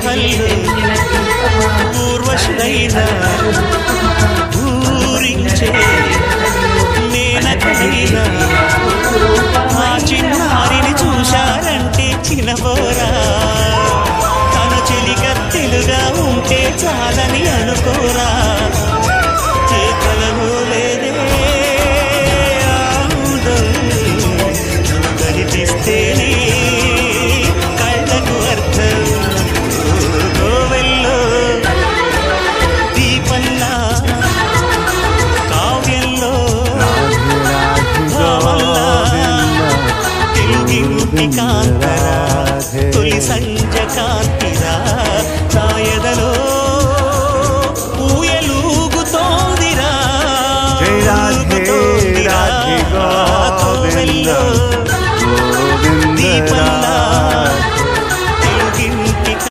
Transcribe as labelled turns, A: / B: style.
A: హల్లు ఊర్వశులైనా ఊరించే మేనకైనా ఆ చిన్నారిని చూశారంటే చిన్నబోరా తన చెలికత్తెలుగా ఉంటే చాలని అనుకోరా చేతలలో లేదే ఆముదం కనిపిస్తేనే కళ్ళకు అర్థం గోవెల్లో దీపల్లా కావ్యంలో భావల్లా తెలుగింటి కాంతరా తొలి సంజ కాంతిరా ఛాయదలో ఊయలూగుతోందిరా కోవెల్లో దీపల్లా